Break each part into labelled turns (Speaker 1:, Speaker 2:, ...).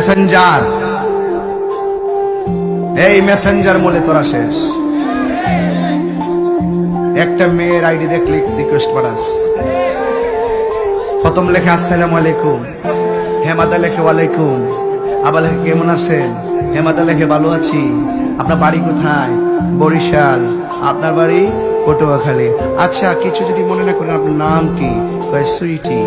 Speaker 1: Messenger, এই Messenger বলে তোরা শেষ। একটা মেয়ের আইডি দেখলে রিকোয়েস্ট পাঠাস, প্রথম লেখে আসসালামু আলাইকুম, হেমাদা লেখে ওয়ালাইকুম, আবার লেখে কেমন আছেন, হেমাদা লেখে ভালো আছি, আপনার বাড়ি কোথায়, বরিশাল, আপনার বাড়ি পটুয়াখালী, আচ্ছা কিছু যদি মনে না করেন আপনার নাম কি, সুইটি,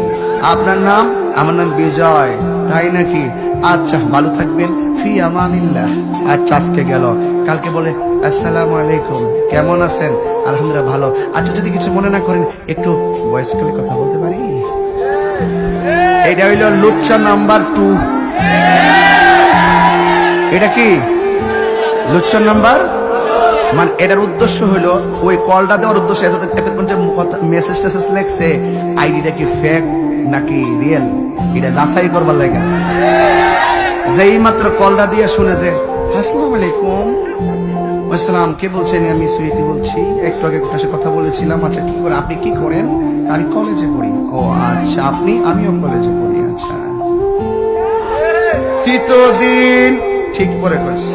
Speaker 1: আপনার নাম, আমার নাম বিজয়, তাই নাকি, আচ্ছা ভালো থাকবেন, ফি আমানিল্লাহ, আচ্ছা আজকে গেল, কালকে বলে আসসালামু আলাইকুম, কেমন আছেন, আলহামদুলিল্লাহ ভালো, আচ্ছা যদি কিছু মনে না করেন একটু ভয়েস কলে কথা বলতে পারি। এটা হইল লুচ্চা নাম্বার 2। এটা কি লুচ্চা নাম্বার, মানে এটার উদ্দেশ্য হইলো ওই কলটা দেওয়ার উদ্দেশ্য এতক্ষণ যে মেসেজ টেসেজ লেখছে আইডিটা কি ফেক নাকি রিয়েল এটা যাচাই করবার লাগে। যেই মাত্র কলটা দিয়ে শুনে যে আসসালামু আলাইকুম, আসসালাম, কে বলছেন, আমি সুইটি বলছি, একটু আগে কোথার সাথে কথা বলেছিলাম, আচ্ছা কি করে, আপনি কি করেন, আমি কলেজে পড়ি, ও আচ্ছা আপনি, আমিও কলেজে পড়ি, আচ্ছা তৃতীয় দিন ঠিক পরে কইস,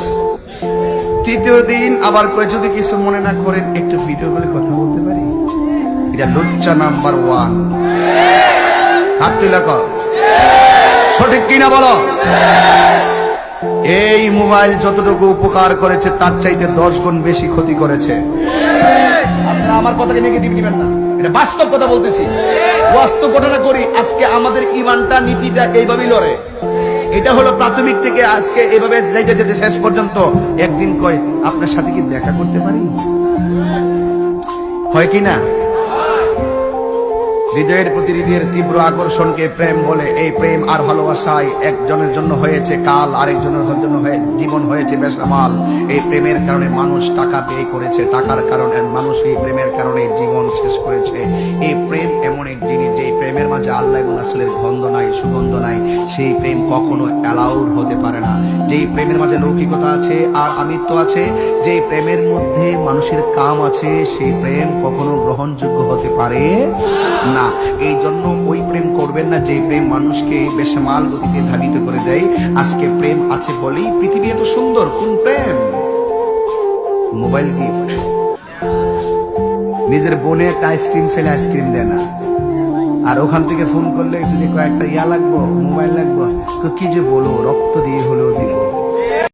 Speaker 1: তৃতীয় দিন আবার কই যদি কিছু মনে না করেন একটু ভিডিও কলে কথা বলতে পারি। এটা লুচ্চা নাম্বার 1। হাত তুলে কর, সঠিক কিনা বলো। এই মোবাইল যতটুকু উপকার করেছে তার চাইতে 10 গুণ বেশি ক্ষতি করেছে। আপনারা আমার কথাকে নেগেটিভ নেবেন না, এটা বাস্তব কথা বলতেছি, বাস্তব ঘটনা করি। আজকে আমাদের ইমানটা নীতিটা এইভাবেই লড়ে। এটা হলো প্রাথমিক থেকে আজকে এইভাবে যাইতে যেতে শেষ পর্যন্ত। একদিন কয় আপনার সাথে কি দেখা করতে পারি, হয় কি না? হৃদয়ের প্রতি হৃদয়ের তীব্র আকর্ষণকে প্রেম বলে। এই প্রেম আর ভালোবাসায় একজনের জন্য হয়েছে কাল, আরেকজনের জন্য জীবন হয়েছে বেসামাল। এই প্রেমের কারণে মানুষ টাকা ব্যয় করেছে, টাকার কারণে মানুষ এই প্রেমের কারণে জীবন শেষ করেছে। এই প্রেম এমন এক জিনিস, যে প্রেমের মাঝে আল্লাহ এবং রাসূলের গন্ধ নাই, সুগন্ধ নাই, সেই প্রেম কখনো অ্যালাউড হতে পারে না। যেই প্রেমের মাঝে লৌকিকতা আছে আর আমিত্ব আছে, যেই প্রেমের মধ্যে মানুষের কাম আছে, সেই প্রেম কখনো গ্রহণযোগ্য হতে পারে না। এই জন্য ওই প্রেম করবেন না যে প্রেম মানুষকে বেসামাল গতিতে ধাবিত করে দেয়। আজকে প্রেম আছে বলেই পৃথিবী এত সুন্দর। কোন প্রেম? Mobile gift. নিজের বোনে একটা আইসক্রিম ছেলে আইসক্রিম দেয় না, আর ওখান থেকে ফোন করলে যদি কয়েকটা ইয়া লাগবো, মোবাইল লাগবো, তো কি যে বলো, রক্ত দিয়ে হলেও দিব।